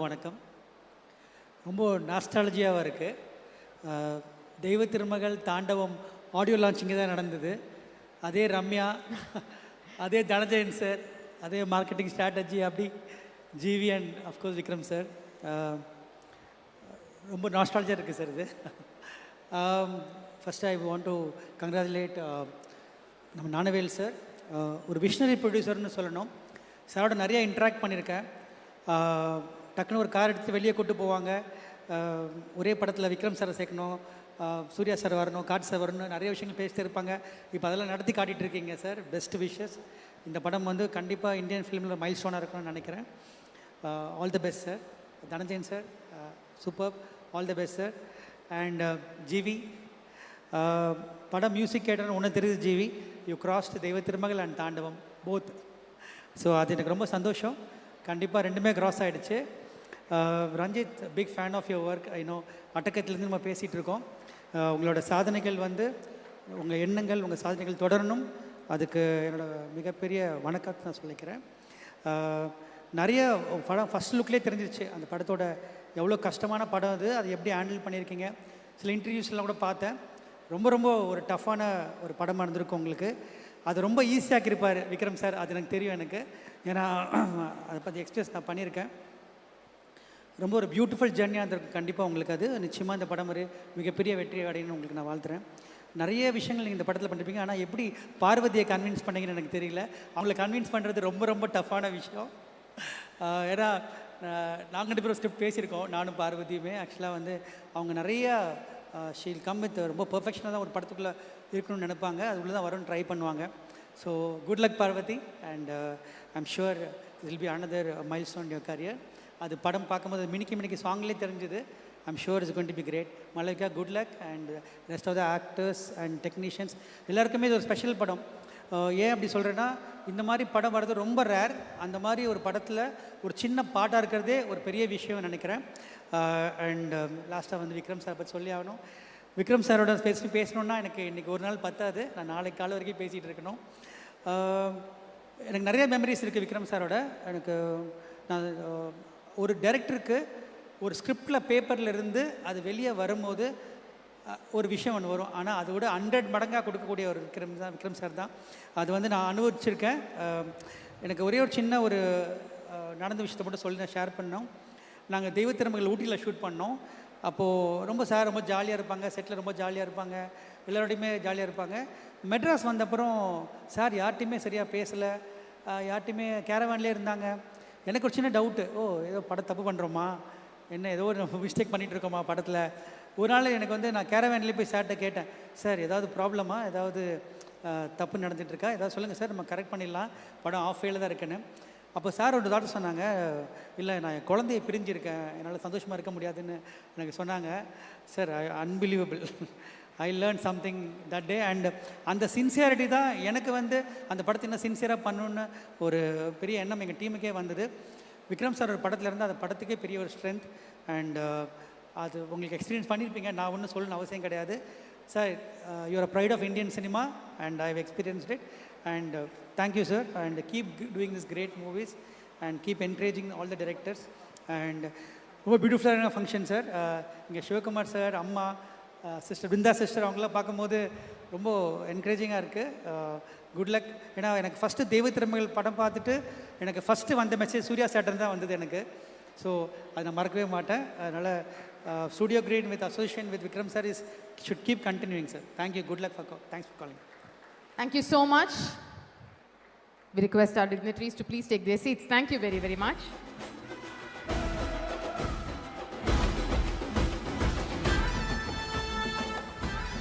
வணக்கம். ரொம்ப நாஸ்டாலஜியாவாக இருக்குது. தெய்வ திருமகள் தாண்டவம் ஆடியோ லான்ச்சிங்க தான் நடந்தது. அதே ரம்யா, அதே தனஜயன் சார், அதே மார்க்கெட்டிங் ஸ்ட்ராட்டஜி அப்படி GV and of course Vikram sir. ரொம்ப நாஸ்டாலஜியாக இருக்குது சார் இது. First I want to congratulate நம்ம ஞானவேல் சார். ஒரு விஷனரி ப்ரொடியூசர்னு சொல்லணும். சாரோட நிறையா இன்ட்ராக்ட் பண்ணியிருக்கேன். டக்குன்னு ஒரு கார் எடுத்து வெளியே கூட்டு போவாங்க. ஒரே படத்தில் விக்ரம் சாரை சேர்க்கணும், சூர்யா சார் வரணும், காட் சார் வரணும், நிறைய விஷயங்கள் பேசிட்டு இருப்பாங்க. இப்போ அதெல்லாம் நடத்தி காட்டிகிட்டு இருக்கீங்க சார். Best wishes. இந்த படம் வந்து கண்டிப்பாக இந்தியன் ஃபிலிமில் மைல் ஸ்டோனாக இருக்கணும்னு நினைக்கிறேன். All the best sir. Dhananjayan sir super. All the best sir. And GV, படம் மியூசிக் கேட்டர்னு ஒன்று தெரியுது ஜிவி. யூ கிராஸ்ட் தெய்வ திருமகள் அண்ட் தாண்டவம் போத். ஸோ அது எனக்கு ரொம்ப சந்தோஷம். கண்டிப்பாக ரெண்டுமே கிராஸ் ஆகிடுச்சு. Ranjith, big fan of your work. I know அட்டக்கத்துலேருந்து நம்ம பேசிகிட்டு இருக்கோம். உங்களோட சாதனைகள் வந்து உங்கள் எண்ணங்கள், உங்கள் சாதனைகள் தொடரணும். அதுக்கு என்னோடய மிகப்பெரிய வணக்கத்தை நான் சொல்லிக்கிறேன். நிறைய படம் ஃபஸ்ட் லுக்லேயே தெரிஞ்சிருச்சு அந்த படத்தோட எவ்வளோ கஷ்டமான படம் அது, அதை எப்படி ஹேண்டில் பண்ணியிருக்கீங்க. சில இன்டர்வியூஸ்லாம் கூட பார்த்தேன். ரொம்ப ரொம்ப ஒரு டஃப்பான ஒரு படமாக இருந்திருக்கும் உங்களுக்கு. அது ரொம்ப ஈஸியாக்கியிருப்பார் விக்ரம் சார், அது எனக்கு தெரியும். எனக்கு ஏன்னா அதை பற்றி எக்ஸ்பிரஸ் நான் பண்ணியிருக்கேன். ரொம்ப ஒரு பியூட்டிஃபுல் ஜேர்னியாக இருந்திருக்கு கண்டிப்பாக உங்களுக்கு. அது நிச்சயமாக இந்த படம் ஒரு மிகப்பெரிய வெற்றி அடையணும்னு உங்களுக்கு நான் வாழ்த்துறேன். நிறைய விஷயங்கள் நீங்கள் இந்த படத்தில் பண்ணிருப்பீங்க. ஆனால் எப்படி பார்வதியை கன்வின்ஸ் பண்ணீங்கன்னு எனக்கு தெரியல. அவங்கள கன்வின்ஸ் பண்ணுறது ரொம்ப ரொம்ப டஃப்பான விஷயம். ஏன்னா நாங்கள் 2 பேரும் ஸ்கிரிப்ட் பேசியிருக்கோம், நானும் பார்வதியுமே. ஆக்சுவலாக வந்து அவங்க நிறையா ஷீல் கம் வித் ரொம்ப பர்ஃபெக்ஷனாக தான் ஒரு படத்துக்குள்ளே இருக்கணும்னு நினைப்பாங்க. அது உள்ள தான் வரும்னு ட்ரை பண்ணுவாங்க. So good luck Parvathi. And I'm sure it will be another milestone your career. அது படம் பார்க்கும்போது மினிக்கு சாங்லேயே தெரிஞ்சுது. I'm sure it's going to be great. Malaika good luck. And rest of the actors and technicians எல்லாருக்குமே இது ஒரு ஸ்பெஷல் படம். ஏன் அப்படி சொல்கிறேன்னா, இந்த மாதிரி படம் வர்றது ரொம்ப ரேர். அந்த மாதிரி ஒரு படத்தில் ஒரு சின்ன பாட்டாக இருக்கிறதே ஒரு பெரிய விஷயம் நினைக்கிறேன். அண்ட் லாஸ்ட்டாக வந்து விக்ரம் சார் பற்றி சொல்லி ஆகணும். விக்ரம் சாரோட பேசணுன்னா எனக்கு இன்றைக்கி ஒரு நாள் பத்தாது. நான் நாளைக்கு காலை வரைக்கும் பேசிகிட்டு இருக்கணும். எனக்கு நிறைய மெமரிஸ் இருக்குது விக்ரம் சாரோட. எனக்கு நான் ஒரு டைரக்டருக்கு ஒரு ஸ்கிரிப்டில் பேப்பரில் இருந்து அது வெளியே வரும்போது ஒரு விஷயம் ஒன்று வரும். ஆனால் அதை விட 100 மடங்காக கொடுக்கக்கூடிய ஒரு விக்ரம் சார் தான். அது வந்து நான் அனுபவிச்சிருக்கேன். எனக்கு ஒரே ஒரு சின்ன ஒரு நடந்த விஷயத்தை மட்டும் சொல்லி நான் ஷேர் பண்ணோம். நாங்கள் தெய்வ திருமகள் ஊட்டியில் ஷூட் பண்ணோம். அப்போது ரொம்ப சார் ரொம்ப ஜாலியாக இருப்பாங்க, செட்டில் ரொம்ப ஜாலியாக இருப்பாங்க, எல்லோரோடையுமே ஜாலியாக இருப்பாங்க. மெட்ராஸ் வந்தப்புறம் சார் யார்ட்டையுமே சரியாக பேசலை, யார்ட்டையுமே கேரவான்லேயே இருந்தாங்க. எனக்கு ஒரு சின்ன டவுட்டு, ஏதோ படம் தப்பு பண்ணுறோமா, என்ன ஏதோ ஒரு மிஸ்டேக் பண்ணிகிட்டு இருக்கோமா படத்தில். ஒரு நாள் எனக்கு வந்து நான் கேரவேன்லேயே போய் சார்கிட்ட கேட்டேன், சார் ஏதாவது ப்ராப்ளமா, ஏதாவது தப்பு நடந்துகிட்ருக்கா, ஏதாவது சொல்லுங்கள் சார், நம்ம கரெக்ட் பண்ணிடலாம், படம் ஆஃப் ஃபெயிலில் தான் இருக்குன்னு. அப்போ சார் ஒரு தாட்டு சொன்னாங்க, இல்லை நான் என் குழந்தைய பிரிஞ்சிருக்கேன், என்னால் சந்தோஷமாக இருக்க முடியாதுன்னு எனக்கு சொன்னாங்க. Sir unbelievable. I learn something that day. And அந்த சின்சியாரிட்டி தான் எனக்கு வந்து அந்த படத்தை இன்னும் சின்சியராக பண்ணணுன்னு ஒரு பெரிய எண்ணம் எங்கள் டீமுக்கே வந்தது. விக்ரம் சார் ஒரு படத்தில் இருந்து அந்த படத்துக்கே பெரிய ஒரு ஸ்ட்ரென்த். அண்ட் அது உங்களுக்கு எக்ஸ்பீரியன்ஸ் பண்ணியிருப்பீங்க, நான் ஒன்றும் சொல்லணும்னு அவசியம் கிடையாது. Sir you're a pride of Indian cinema and I have experienced it. And thank you sir, and keep doing these great movies and keep encouraging all the directors. And ரொம்ப பியூட்டிஃபுல்லான ஃபங்க்ஷன் சார். இங்கே Sivakumar sir, அம்மா, sister Brinda sister, அவங்களாம் பார்க்கும்போது ரொம்ப என்கரேஜிங்காக இருக்குது. Good luck. ஏன்னா எனக்கு ஃபஸ்ட்டு தெய்வ திருமகள் படம் பார்த்துட்டு எனக்கு ஃபஸ்ட்டு வந்த மெசேஜ் சூர்யா சேட்டன் தான் வந்தது எனக்கு. ஸோ அதை நான் மறக்கவே மாட்டேன். அதனால் studio great with association with Vikram sir is should keep continuing sir. Thank you. Good luck. Thanks for calling. Thank you so much. We request our dignitaries to please take their seats. Thank you very, very much.